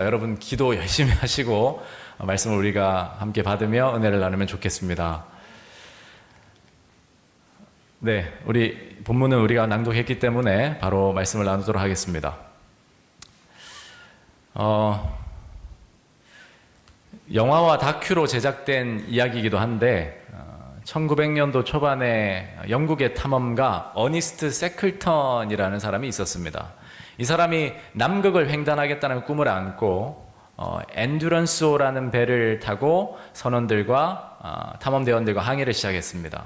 여러분 기도 열심히 하시고 말씀을 우리가 함께 받으며 은혜를 나누면 좋겠습니다. 네, 우리 본문은 우리가 낭독했기 때문에 바로 말씀을 나누도록 하겠습니다. 영화와 다큐로 제작된 이야기이기도 한데 1900년도 초반에 영국의 탐험가 어니스트 세클턴이라는 사람이 있었습니다. 이 사람이 남극을 횡단하겠다는 꿈을 안고 엔듀런스호라는 배를 타고 선원들과 탐험대원들과 항해를 시작했습니다.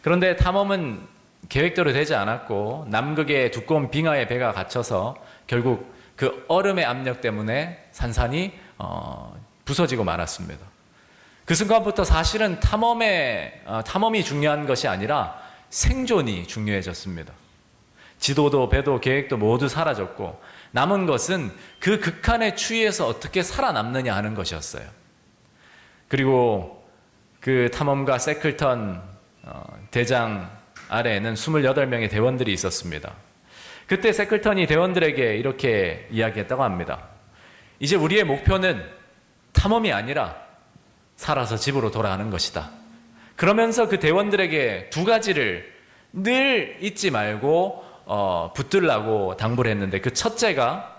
그런데 탐험은 계획대로 되지 않았고 남극의 두꺼운 빙하에 배가 갇혀서 결국 그 얼음의 압력 때문에 산산이 부서지고 말았습니다. 그 순간부터 사실은 탐험이 중요한 것이 아니라 생존이 중요해졌습니다. 지도도 배도 계획도 모두 사라졌고 남은 것은 그 극한의 추위에서 어떻게 살아남느냐 하는 것이었어요. 그리고 그 탐험가 세클턴 대장 아래에는 28명의 대원들이 있었습니다. 그때 세클턴이 대원들에게 이렇게 이야기했다고 합니다. 이제 우리의 목표는 탐험이 아니라 살아서 집으로 돌아가는 것이다. 그러면서 그 대원들에게 두 가지를 늘 잊지 말고 붙들라고 당부를 했는데 그 첫째가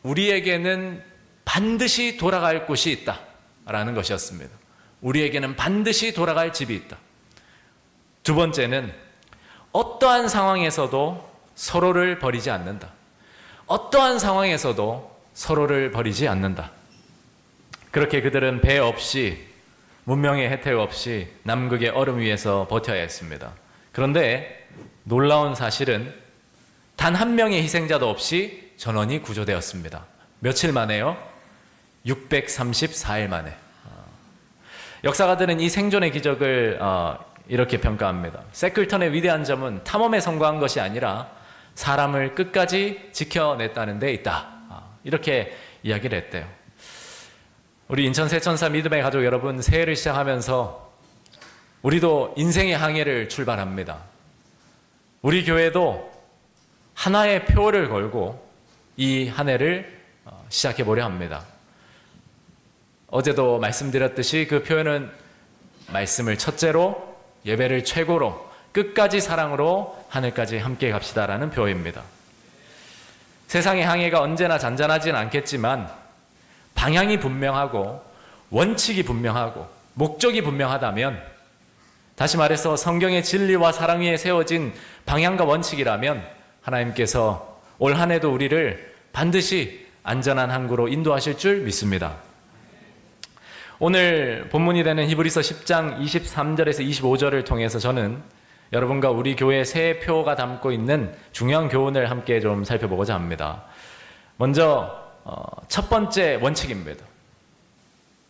우리에게는 반드시 돌아갈 곳이 있다 라는 것이었습니다. 우리에게는 반드시 돌아갈 집이 있다. 두 번째는 어떠한 상황에서도 서로를 버리지 않는다. 어떠한 상황에서도 서로를 버리지 않는다. 그렇게 그들은 배 없이 문명의 혜택 없이 남극의 얼음 위에서 버텨야 했습니다. 그런데 놀라운 사실은 단 한 명의 희생자도 없이 전원이 구조되었습니다. 며칠 만에요? 634일 만에. 역사가들은 이 생존의 기적을 이렇게 평가합니다. 세클턴의 위대한 점은 탐험에 성공한 것이 아니라 사람을 끝까지 지켜냈다는 데 있다. 이렇게 이야기를 했대요. 우리 인천 세천사 믿음의 가족 여러분, 새해를 시작하면서 우리도 인생의 항해를 출발합니다. 우리 교회도 하나의 표를 걸고 이 한 해를 시작해 보려 합니다. 어제도 말씀드렸듯이 그 표현은 말씀을 첫째로, 예배를 최고로, 끝까지 사랑으로 하늘까지 함께 갑시다라는 표입니다. 세상의 항해가 언제나 잔잔하진 않겠지만 방향이 분명하고 원칙이 분명하고 목적이 분명하다면, 다시 말해서 성경의 진리와 사랑 위에 세워진 방향과 원칙이라면 하나님께서 올 한 해도 우리를 반드시 안전한 항구로 인도하실 줄 믿습니다. 오늘 본문이 되는 히브리서 10장 23절에서 25절을 통해서 저는 여러분과 우리 교회 새해표가 담고 있는 중요한 교훈을 함께 좀 살펴보고자 합니다. 먼저 첫 번째 원칙입니다.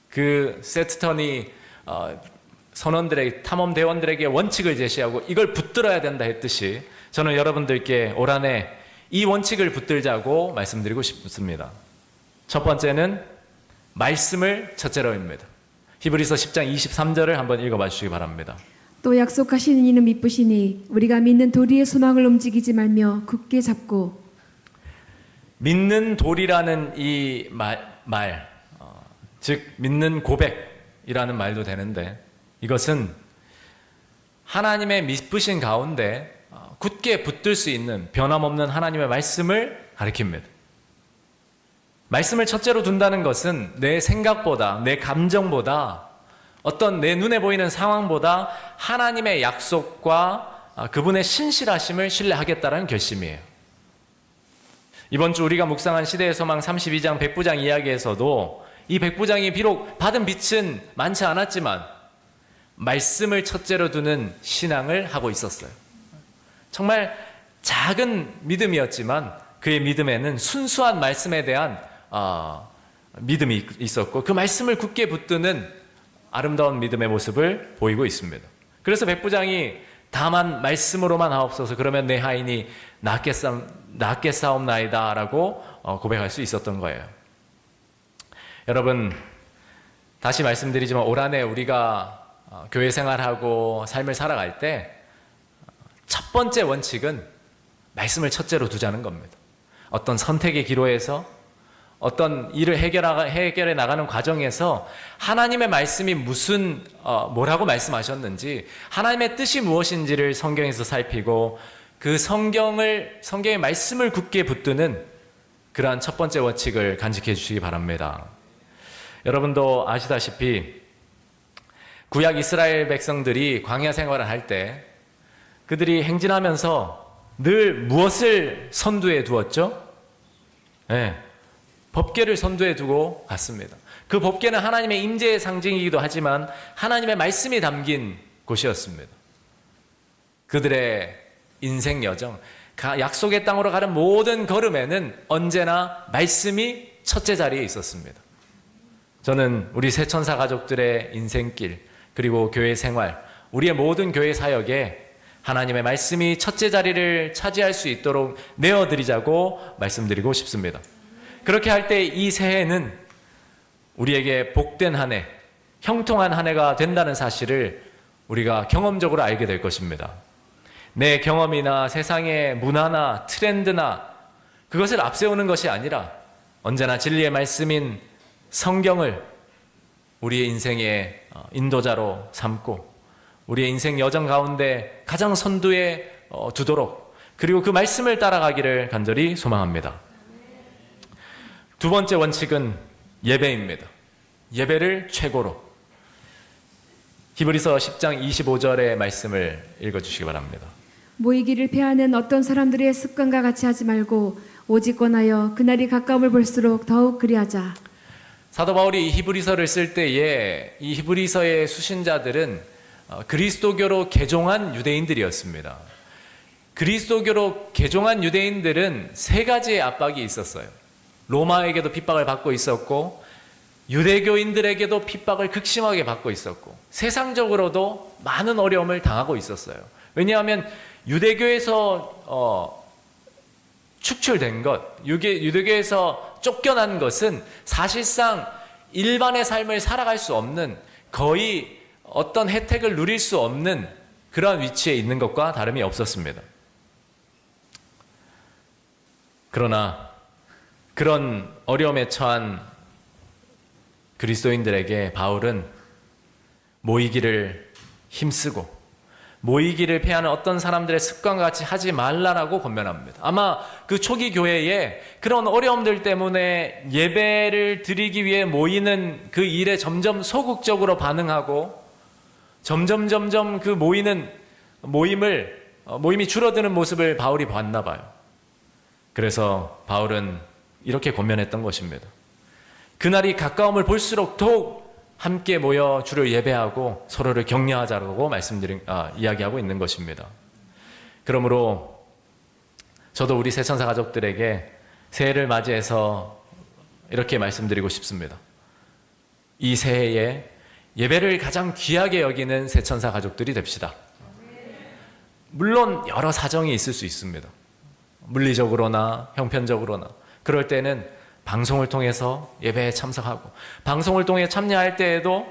그 세클턴이 선원들에게, 탐험대원들에게 원칙을 제시하고 이걸 붙들어야 된다 했듯이 저는 여러분들께 올 한 해 이 원칙을 붙들자고 말씀드리고 싶습니다. 첫 번째는 말씀을 첫째로입니다. 히브리서 10장 23절을 한번 읽어봐 주시기 바랍니다. 또 약속하시는 이는 믿으시니 우리가 믿는 도리의 소망을 움직이지 말며 굳게 잡고. 믿는 도리라는 이 말, 즉 믿는 고백이라는 말도 되는데, 이것은 하나님의 믿으신 가운데 굳게 붙들 수 있는 변함없는 하나님의 말씀을 가리킵니다. 말씀을 첫째로 둔다는 것은 내 생각보다, 내 감정보다, 어떤 내 눈에 보이는 상황보다 하나님의 약속과 그분의 신실하심을 신뢰하겠다는 결심이에요. 이번 주 우리가 묵상한 시대의 소망 32장 백부장 이야기에서도 이 백부장이 비록 받은 빚은 많지 않았지만 말씀을 첫째로 두는 신앙을 하고 있었어요. 정말 작은 믿음이었지만 그의 믿음에는 순수한 말씀에 대한 믿음이 있었고 그 말씀을 굳게 붙드는 아름다운 믿음의 모습을 보이고 있습니다. 그래서 백부장이 다만 말씀으로만 하옵소서, 그러면 내 하인이 낫게 싸움나이다 라고 고백할 수 있었던 거예요. 여러분, 다시 말씀드리지만 올 한 해 우리가 교회 생활하고 삶을 살아갈 때 첫 번째 원칙은 말씀을 첫째로 두자는 겁니다. 어떤 선택의 기로에서, 어떤 일을 해결해 나가는 과정에서 하나님의 말씀이 뭐라고 말씀하셨는지, 하나님의 뜻이 무엇인지를 성경에서 살피고 그 성경의 말씀을 굳게 붙드는 그러한 첫 번째 원칙을 간직해 주시기 바랍니다. 여러분도 아시다시피 구약 이스라엘 백성들이 광야 생활을 할 때 그들이 행진하면서 늘 무엇을 선두에 두었죠? 네, 법궤를 선두에 두고 갔습니다. 그 법궤는 하나님의 임재의 상징이기도 하지만 하나님의 말씀이 담긴 곳이었습니다. 그들의 인생 여정, 약속의 땅으로 가는 모든 걸음에는 언제나 말씀이 첫째 자리에 있었습니다. 저는 우리 새천사 가족들의 인생길, 그리고 교회 생활, 우리의 모든 교회 사역에 하나님의 말씀이 첫째 자리를 차지할 수 있도록 내어드리자고 말씀드리고 싶습니다. 그렇게 할 때 이 새해는 우리에게 복된 한 해, 형통한 한 해가 된다는 사실을 우리가 경험적으로 알게 될 것입니다. 내 경험이나 세상의 문화나 트렌드나 그것을 앞세우는 것이 아니라 언제나 진리의 말씀인 성경을 우리의 인생의 인도자로 삼고 우리의 인생 여정 가운데 가장 선두에 두도록, 그리고 그 말씀을 따라가기를 간절히 소망합니다. 두 번째 원칙은 예배입니다. 예배를 최고로. 히브리서 10장 25절의 말씀을 읽어주시기 바랍니다. 모이기를 패하는 어떤 사람들의 습관과 같이 하지 말고 오직 권하여 그날이 가까움을 볼수록 더욱 그리하자. 사도 바울이 이 히브리서를 쓸 때에 이 히브리서의 수신자들은 그리스도교로 개종한 유대인들이었습니다. 그리스도교로 개종한 유대인들은 세 가지의 압박이 있었어요. 로마에게도 핍박을 받고 있었고, 유대교인들에게도 핍박을 극심하게 받고 있었고, 세상적으로도 많은 어려움을 당하고 있었어요. 왜냐하면 유대교에서 축출된 것, 유대교에서 쫓겨난 것은 사실상 일반의 삶을 살아갈 수 없는, 거의 어떤 혜택을 누릴 수 없는 그러한 위치에 있는 것과 다름이 없었습니다. 그러나 그런 어려움에 처한 그리스도인들에게 바울은 모이기를 힘쓰고 모이기를 패하는 어떤 사람들의 습관과 같이 하지 말라라고 권면합니다. 아마 그 초기 교회에 그런 어려움들 때문에 예배를 드리기 위해 모이는 그 일에 점점 소극적으로 반응하고 점점 그 모임이 줄어드는 모습을 바울이 봤나 봐요. 그래서 바울은 이렇게 권면했던 것입니다. 그날이 가까움을 볼수록 더욱 함께 모여 주를 예배하고 서로를 격려하자고 이야기하고 있는 것입니다. 그러므로 저도 우리 새천사 가족들에게 새해를 맞이해서 이렇게 말씀드리고 싶습니다. 이 새해에 예배를 가장 귀하게 여기는 새천사 가족들이 됩시다. 물론 여러 사정이 있을 수 있습니다. 물리적으로나 형편적으로나. 그럴 때는 방송을 통해서 예배에 참석하고, 방송을 통해 참여할 때에도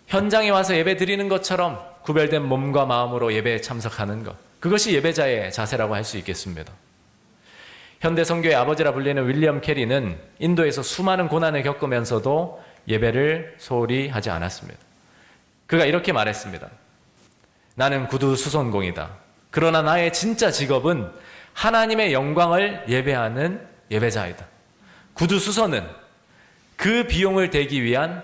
현장에 와서 예배 드리는 것처럼 구별된 몸과 마음으로 예배에 참석하는 것, 그것이 예배자의 자세라고 할 수 있겠습니다. 현대 선교의 아버지라 불리는 윌리엄 캐리는 인도에서 수많은 고난을 겪으면서도 예배를 소홀히 하지 않았습니다. 그가 이렇게 말했습니다. 나는 구두 수선공이다. 그러나 나의 진짜 직업은 하나님의 영광을 예배하는 예배자이다. 구두 수선은 그 비용을 대기 위한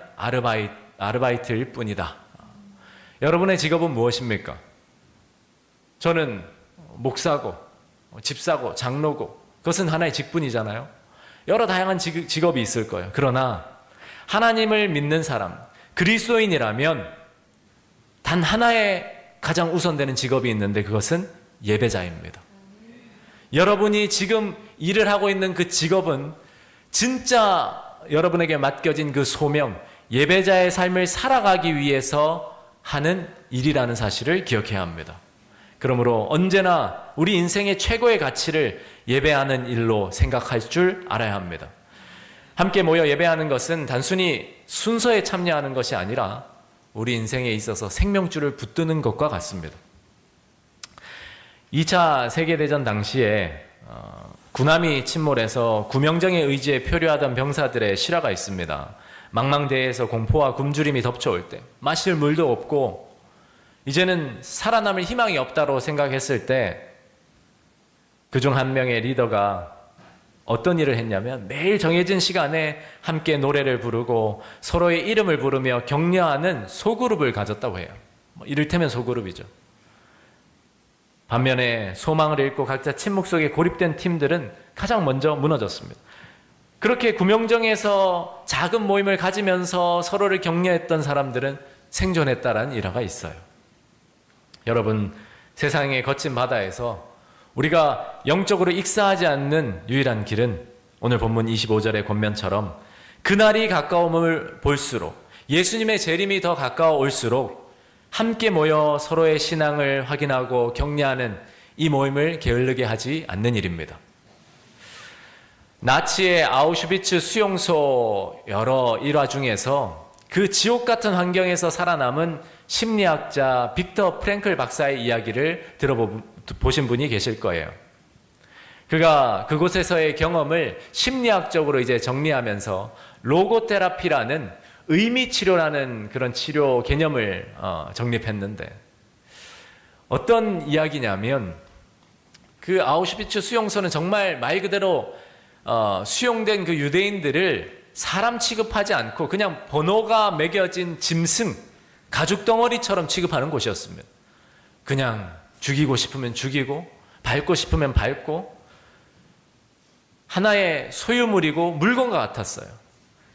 아르바이트일 뿐이다. 여러분의 직업은 무엇입니까? 저는 목사고, 집사고, 장로고, 그것은 하나의 직분이잖아요. 여러 다양한 직업이 있을 거예요. 그러나 하나님을 믿는 사람, 그리스도인이라면 단 하나의 가장 우선되는 직업이 있는데 그것은 예배자입니다. 여러분이 지금 일을 하고 있는 그 직업은 진짜 여러분에게 맡겨진 그 소명, 예배자의 삶을 살아가기 위해서 하는 일이라는 사실을 기억해야 합니다. 그러므로 언제나 우리 인생의 최고의 가치를 예배하는 일로 생각할 줄 알아야 합니다. 함께 모여 예배하는 것은 단순히 순서에 참여하는 것이 아니라 우리 인생에 있어서 생명줄을 붙드는 것과 같습니다. 2차 세계대전 당시에 군함이 침몰해서 구명정의 의지에 표류하던 병사들의 실화가 있습니다. 망망대해에서 공포와 굶주림이 덮쳐올 때, 마실 물도 없고 이제는 살아남을 희망이 없다고 생각했을 때 그중 한 명의 리더가 어떤 일을 했냐면 매일 정해진 시간에 함께 노래를 부르고 서로의 이름을 부르며 격려하는 소그룹을 가졌다고 해요. 이를테면 소그룹이죠. 반면에 소망을 잃고 각자 침묵 속에 고립된 팀들은 가장 먼저 무너졌습니다. 그렇게 구명정에서 작은 모임을 가지면서 서로를 격려했던 사람들은 생존했다라는 일화가 있어요. 여러분, 세상의 거친 바다에서 우리가 영적으로 익사하지 않는 유일한 길은 오늘 본문 25절의 권면처럼 그날이 가까움을 볼수록 예수님의 재림이 더 가까워 올수록 함께 모여 서로의 신앙을 확인하고 격려하는 이 모임을 게을르게 하지 않는 일입니다. 나치의 아우슈비츠 수용소 여러 일화 중에서 그 지옥 같은 환경에서 살아남은 심리학자 빅터 프랭클 박사의 이야기를 들어보신 분이 계실 거예요. 그가 그곳에서의 경험을 심리학적으로 이제 정리하면서 로고테라피라는 의미 치료라는 그런 치료 개념을 정립했는데 어떤 이야기냐면 그 아우슈비츠 수용소는 정말 말 그대로 수용된 그 유대인들을 사람 취급하지 않고 그냥 번호가 매겨진 짐승, 가죽 덩어리처럼 취급하는 곳이었습니다. 그냥 죽이고 싶으면 죽이고 밟고 싶으면 밟고 하나의 소유물이고 물건과 같았어요.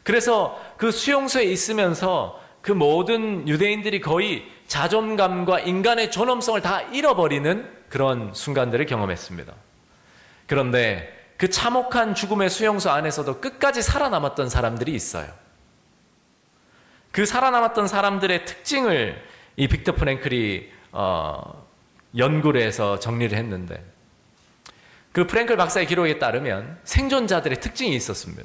그래서 그 수용소에 있으면서 그 모든 유대인들이 거의 자존감과 인간의 존엄성을 다 잃어버리는 그런 순간들을 경험했습니다. 그런데 그 참혹한 죽음의 수용소 안에서도 끝까지 살아남았던 사람들이 있어요. 그 살아남았던 사람들의 특징을 이 빅터 프랭클이 연구를 해서 정리를 했는데 그 프랭클 박사의 기록에 따르면 생존자들의 특징이 있었습니다.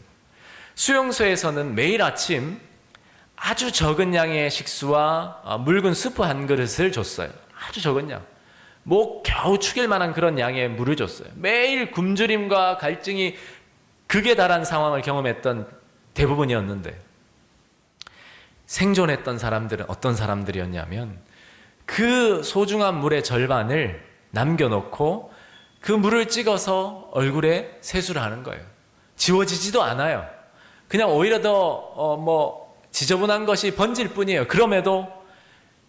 수용소에서는 매일 아침 아주 적은 양의 식수와 묽은 수프 한 그릇을 줬어요. 아주 적은 양. 목 겨우 축일 만한 그런 양의 물을 줬어요. 매일 굶주림과 갈증이 극에 달한 상황을 경험했던 대부분이었는데 생존했던 사람들은 어떤 사람들이었냐면 그 소중한 물의 절반을 남겨놓고 그 물을 찍어서 얼굴에 세수를 하는 거예요. 지워지지도 않아요. 그냥 오히려 더 지저분한 것이 번질 뿐이에요. 그럼에도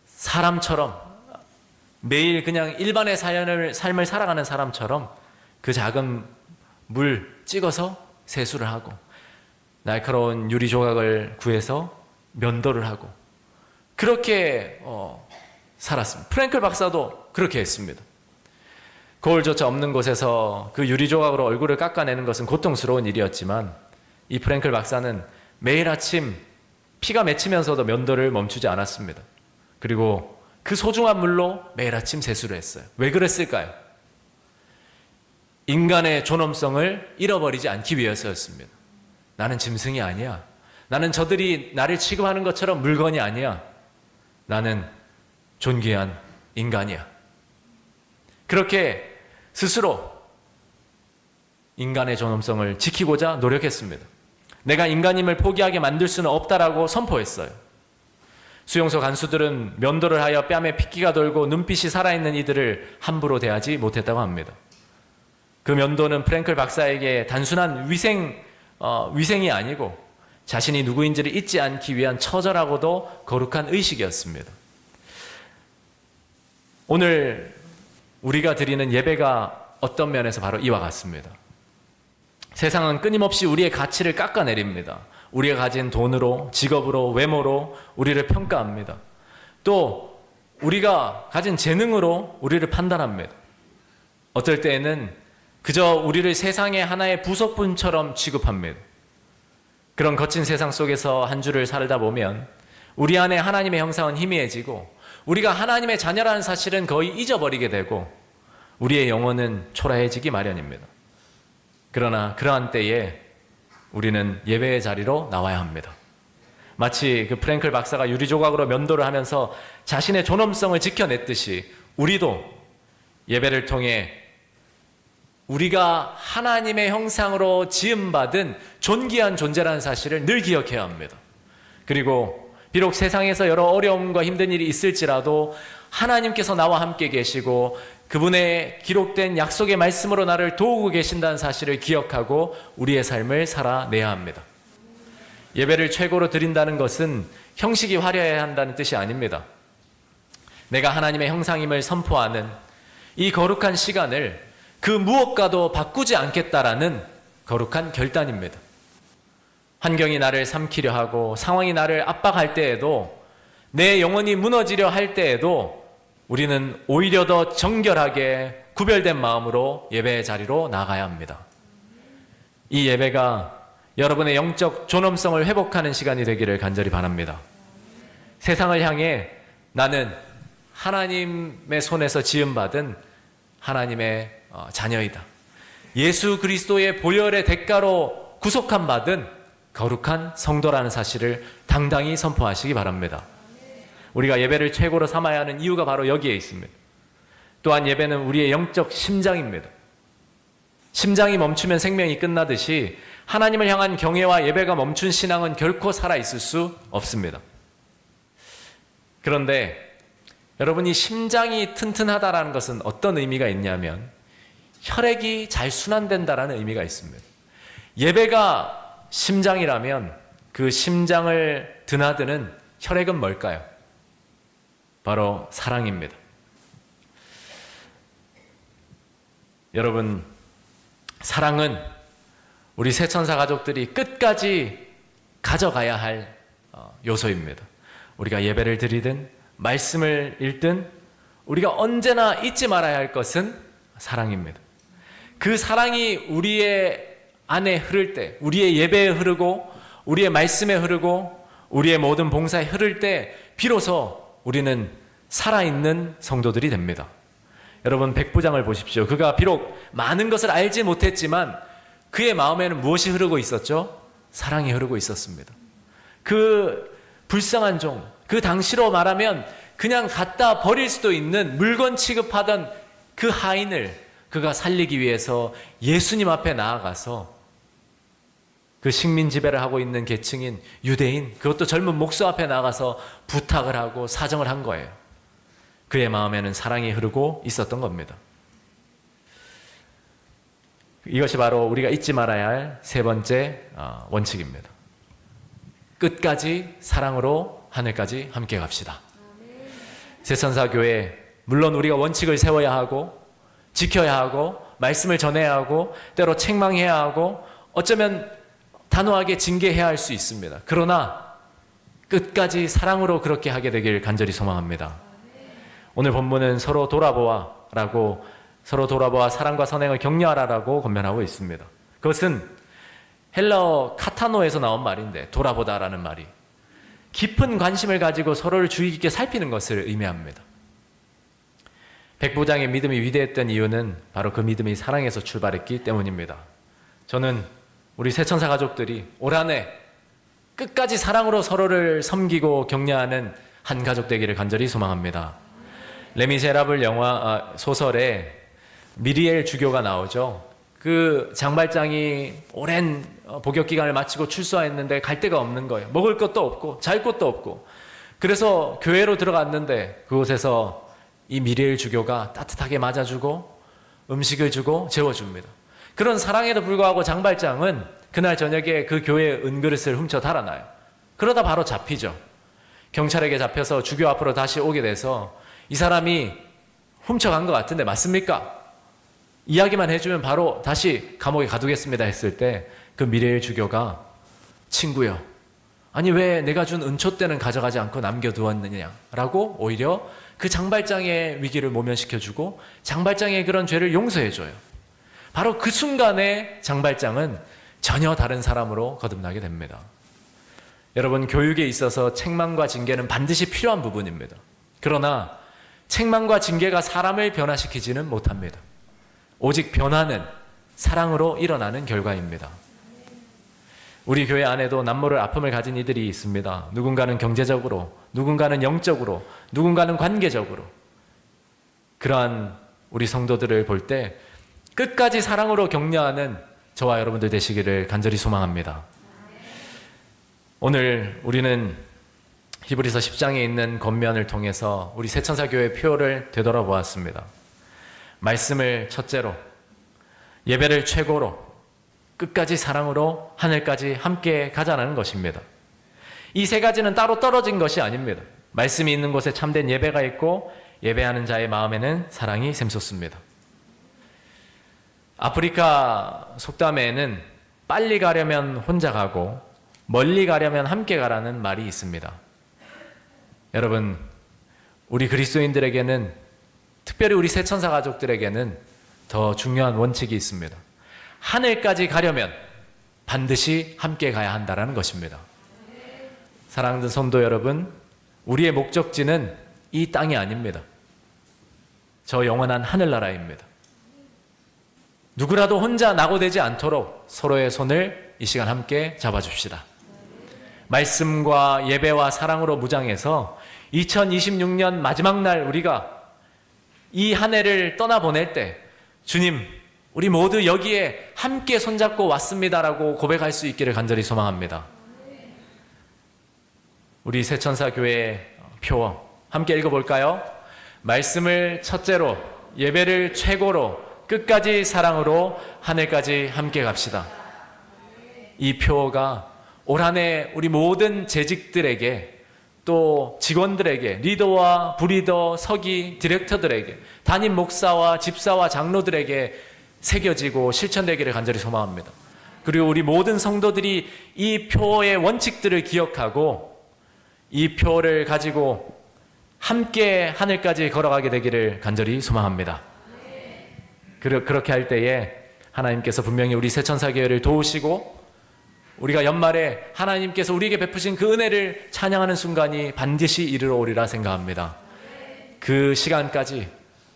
사람처럼 매일 그냥 일반의 삶을 살아가는 사람처럼 그 작은 물 찍어서 세수를 하고 날카로운 유리 조각을 구해서 면도를 하고 그렇게 살았습니다. 프랭클 박사도 그렇게 했습니다. 거울조차 없는 곳에서 그 유리 조각으로 얼굴을 깎아내는 것은 고통스러운 일이었지만 이 프랭클 박사는 매일 아침 피가 맺히면서도 면도를 멈추지 않았습니다. 그리고 그 소중한 물로 매일 아침 세수를 했어요. 왜 그랬을까요? 인간의 존엄성을 잃어버리지 않기 위해서였습니다. 나는 짐승이 아니야. 나는 저들이 나를 취급하는 것처럼 물건이 아니야. 나는 존귀한 인간이야. 그렇게 스스로 인간의 존엄성을 지키고자 노력했습니다. 내가 인간임을 포기하게 만들 수는 없다라고 선포했어요. 수용소 간수들은 면도를 하여 뺨에 핏기가 돌고 눈빛이 살아있는 이들을 함부로 대하지 못했다고 합니다. 그 면도는 프랭클 박사에게 단순한 위생이 아니고 자신이 누구인지를 잊지 않기 위한 처절하고도 거룩한 의식이었습니다. 오늘 우리가 드리는 예배가 어떤 면에서 바로 이와 같습니다. 세상은 끊임없이 우리의 가치를 깎아내립니다. 우리가 가진 돈으로, 직업으로, 외모로 우리를 평가합니다. 또 우리가 가진 재능으로 우리를 판단합니다. 어떨 때에는 그저 우리를 세상의 하나의 부속품처럼 취급합니다. 그런 거친 세상 속에서 한 주를 살다 보면 우리 안에 하나님의 형상은 희미해지고 우리가 하나님의 자녀라는 사실은 거의 잊어버리게 되고 우리의 영혼은 초라해지기 마련입니다. 그러나 그러한 때에 우리는 예배의 자리로 나와야 합니다. 마치 그 프랭클 박사가 유리 조각으로 면도를 하면서 자신의 존엄성을 지켜냈듯이 우리도 예배를 통해 우리가 하나님의 형상으로 지음받은 존귀한 존재라는 사실을 늘 기억해야 합니다. 그리고 비록 세상에서 여러 어려움과 힘든 일이 있을지라도 하나님께서 나와 함께 계시고 그분의 기록된 약속의 말씀으로 나를 도우고 계신다는 사실을 기억하고 우리의 삶을 살아내야 합니다. 예배를 최고로 드린다는 것은 형식이 화려해야 한다는 뜻이 아닙니다. 내가 하나님의 형상임을 선포하는 이 거룩한 시간을 그 무엇과도 바꾸지 않겠다라는 거룩한 결단입니다. 환경이 나를 삼키려 하고 상황이 나를 압박할 때에도 내 영혼이 무너지려 할 때에도 우리는 오히려 더 정결하게 구별된 마음으로 예배의 자리로 나가야 합니다. 이 예배가 여러분의 영적 존엄성을 회복하는 시간이 되기를 간절히 바랍니다. 세상을 향해 나는 하나님의 손에서 지음받은 하나님의 자녀이다. 예수 그리스도의 보혈의 대가로 구속함 받은 거룩한 성도라는 사실을 당당히 선포하시기 바랍니다. 우리가 예배를 최고로 삼아야 하는 이유가 바로 여기에 있습니다. 또한 예배는 우리의 영적 심장입니다. 심장이 멈추면 생명이 끝나듯이 하나님을 향한 경외와 예배가 멈춘 신앙은 결코 살아있을 수 없습니다. 그런데 여러분이 심장이 튼튼하다라는 것은 어떤 의미가 있냐면 혈액이 잘 순환된다라는 의미가 있습니다. 예배가 심장이라면 그 심장을 드나드는 혈액은 뭘까요? 바로 사랑입니다. 여러분, 사랑은 우리 새천사 가족들이 끝까지 가져가야 할 요소입니다. 우리가 예배를 드리든 말씀을 읽든 우리가 언제나 잊지 말아야 할 것은 사랑입니다. 그 사랑이 우리의 안에 흐를 때, 우리의 예배에 흐르고 우리의 말씀에 흐르고 우리의 모든 봉사에 흐를 때 비로소 우리는 살아있는 성도들이 됩니다. 여러분, 백부장을 보십시오. 그가 비록 많은 것을 알지 못했지만 그의 마음에는 무엇이 흐르고 있었죠? 사랑이 흐르고 있었습니다. 그 불쌍한 종, 그 당시로 말하면 그냥 갖다 버릴 수도 있는 물건 취급하던 그 하인을 그가 살리기 위해서 예수님 앞에 나아가서 그 식민 지배를 하고 있는 계층인 유대인, 그것도 젊은 목수 앞에 나가서 부탁을 하고 사정을 한 거예요. 그의 마음에는 사랑이 흐르고 있었던 겁니다. 이것이 바로 우리가 잊지 말아야 할 세 번째 원칙입니다. 끝까지 사랑으로 하늘까지 함께 갑시다. 새천사교회, 물론 우리가 원칙을 세워야 하고 지켜야 하고 말씀을 전해야 하고 때로 책망해야 하고 어쩌면 단호하게 징계해야 할 수 있습니다. 그러나 끝까지 사랑으로 그렇게 하게 되길 간절히 소망합니다. 오늘 본문은 서로 돌아보아 사랑과 선행을 격려하라라고 권면하고 있습니다. 그것은 헬라어 카타노에서 나온 말인데 돌아보다라는 말이 깊은 관심을 가지고 서로를 주의 깊게 살피는 것을 의미합니다. 백부장의 믿음이 위대했던 이유는 바로 그 믿음이 사랑에서 출발했기 때문입니다. 저는 우리 새천사 가족들이 올 한 해 끝까지 사랑으로 서로를 섬기고 격려하는 한 가족 되기를 간절히 소망합니다. 레미제라블 소설에 미리엘 주교가 나오죠. 그 장발장이 오랜 복역 기간을 마치고 출소했는데 갈 데가 없는 거예요. 먹을 것도 없고 잘 곳도 없고. 그래서 교회로 들어갔는데 그곳에서 이 미리엘 주교가 따뜻하게 맞아주고 음식을 주고 재워줍니다. 그런 사랑에도 불구하고 장발장은 그날 저녁에 그 교회의 은그릇을 훔쳐 달아나요. 그러다 바로 잡히죠. 경찰에게 잡혀서 주교 앞으로 다시 오게 돼서 이 사람이 훔쳐간 것 같은데 맞습니까? 이야기만 해주면 바로 다시 감옥에 가두겠습니다 했을 때 그 미레일 주교가 친구요, 아니 왜 내가 준 은초 때는 가져가지 않고 남겨두었느냐라고 오히려 그 장발장의 위기를 모면시켜주고 장발장의 그런 죄를 용서해줘요. 바로 그 순간에 장발장은 전혀 다른 사람으로 거듭나게 됩니다. 여러분, 교육에 있어서 책망과 징계는 반드시 필요한 부분입니다. 그러나 책망과 징계가 사람을 변화시키지는 못합니다. 오직 변화는 사랑으로 일어나는 결과입니다. 우리 교회 안에도 남모를 아픔을 가진 이들이 있습니다. 누군가는 경제적으로, 누군가는 영적으로, 누군가는 관계적으로. 그러한 우리 성도들을 볼 때 끝까지 사랑으로 격려하는 저와 여러분들 되시기를 간절히 소망합니다. 오늘 우리는 히브리서 10장에 있는 권면을 통해서 우리 새천사교회 표를 되돌아보았습니다. 말씀을 첫째로, 예배를 최고로, 끝까지 사랑으로 하늘까지 함께 가자는 것입니다. 이 세 가지는 따로 떨어진 것이 아닙니다. 말씀이 있는 곳에 참된 예배가 있고 예배하는 자의 마음에는 사랑이 샘솟습니다. 아프리카 속담에는 빨리 가려면 혼자 가고 멀리 가려면 함께 가라는 말이 있습니다. 여러분, 우리 그리스도인들에게는, 특별히 우리 새천사 가족들에게는 더 중요한 원칙이 있습니다. 하늘까지 가려면 반드시 함께 가야 한다는 것입니다. 사랑하는 성도 여러분, 우리의 목적지는 이 땅이 아닙니다. 저 영원한 하늘나라입니다. 누구라도 혼자 낙오되지 않도록 서로의 손을 이 시간 함께 잡아줍시다. 말씀과 예배와 사랑으로 무장해서 2026년 마지막 날 우리가 이 한 해를 떠나보낼 때, 주님, 우리 모두 여기에 함께 손잡고 왔습니다라고 고백할 수 있기를 간절히 소망합니다. 우리 새천사교회 표 함께 읽어볼까요? 말씀을 첫째로, 예배를 최고로, 끝까지 사랑으로 하늘까지 함께 갑시다. 이 표가 올 한 해 우리 모든 재직들에게, 또 직원들에게, 리더와 부리더, 서기, 디렉터들에게, 담임 목사와 집사와 장로들에게 새겨지고 실천되기를 간절히 소망합니다. 그리고 우리 모든 성도들이 이 표의 원칙들을 기억하고 이 표를 가지고 함께 하늘까지 걸어가게 되기를 간절히 소망합니다. 그렇게 할 때에 하나님께서 분명히 우리 새천사교회를 도우시고 우리가 연말에 하나님께서 우리에게 베푸신 그 은혜를 찬양하는 순간이 반드시 이르러 오리라 생각합니다. 그 시간까지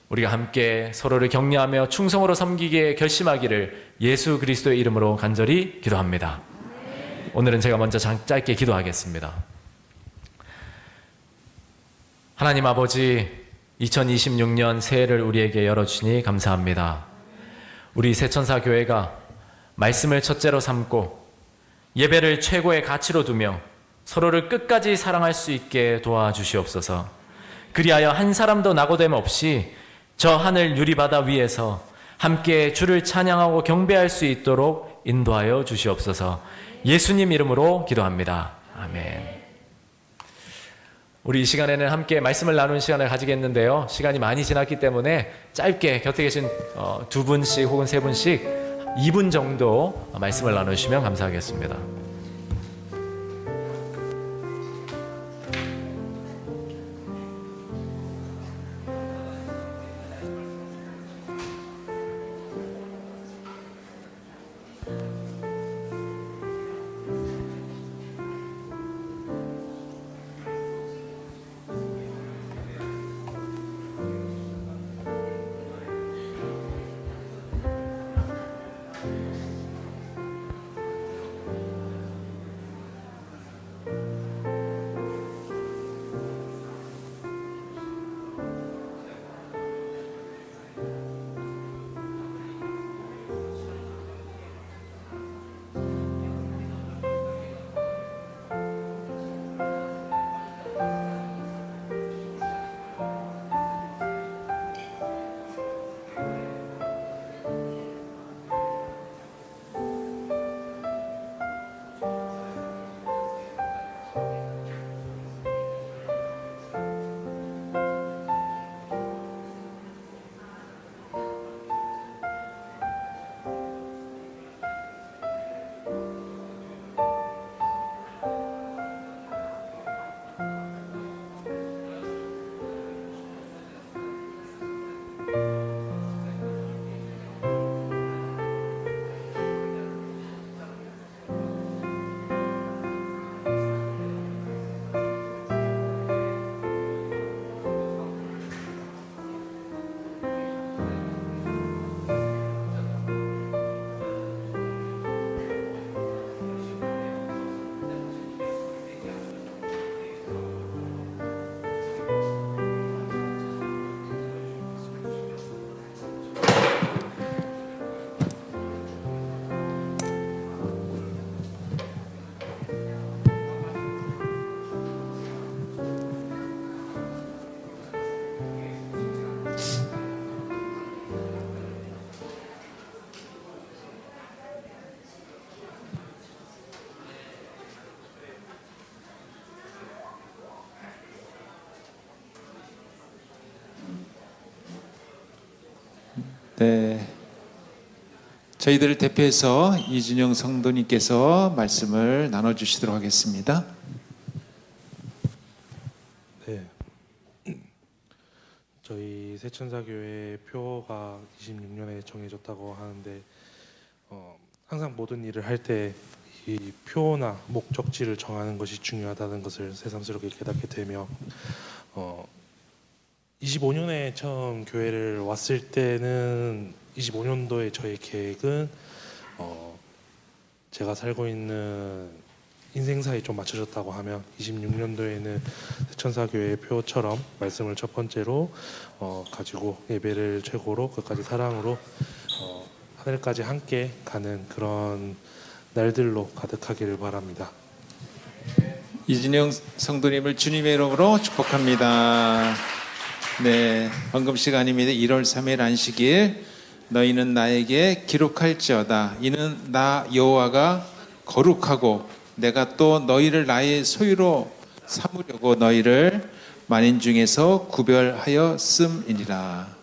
우리가 함께 서로를 격려하며 충성으로 섬기기에 결심하기를 예수 그리스도의 이름으로 간절히 기도합니다. 오늘은 제가 먼저 짧게 기도하겠습니다. 하나님 아버지, 2026년 새해를 우리에게 열어주시니 감사합니다. 우리 새천사교회가 말씀을 첫째로 삼고 예배를 최고의 가치로 두며 서로를 끝까지 사랑할 수 있게 도와주시옵소서. 그리하여 한 사람도 낙오됨 없이 저 하늘 유리바다 위에서 함께 주를 찬양하고 경배할 수 있도록 인도하여 주시옵소서. 예수님 이름으로 기도합니다. 아멘. 우리 이 시간에는 함께 말씀을 나누는 시간을 가지겠는데요. 시간이 많이 지났기 때문에 짧게 곁에 계신 두 분씩 혹은 세 분씩 2분 정도 말씀을 나누시면 감사하겠습니다. 네, 저희들을 대표해서 이준영 성도님께서 말씀을 나눠주시도록 하겠습니다. 네. 저희 새천사교회 표가 26년에 정해졌다고 하는데 항상 모든 일을 할 때 이 표나 목적지를 정하는 것이 중요하다는 것을 새삼스럽게 깨닫게 되며 25년에 처음 교회를 왔을 때는 25년도에 저의 계획은 제가 살고 있는 인생사에 좀 맞춰졌다고 하면 26년도에는 새천사교회 표처럼 말씀을 첫 번째로 가지고 예배를 최고로 끝까지 사랑으로 하늘까지 함께 가는 그런 날들로 가득하기를 바랍니다. 이준영 성도님을 주님의 이름으로 축복합니다. 네, 헌금 시간입니다. 1월 3일 안식일 너희는 나에게 기록할지어다. 이는 나 여호와가 거룩하고 내가 또 너희를 나의 소유로 삼으려고 너희를 만인 중에서 구별하였음이니라.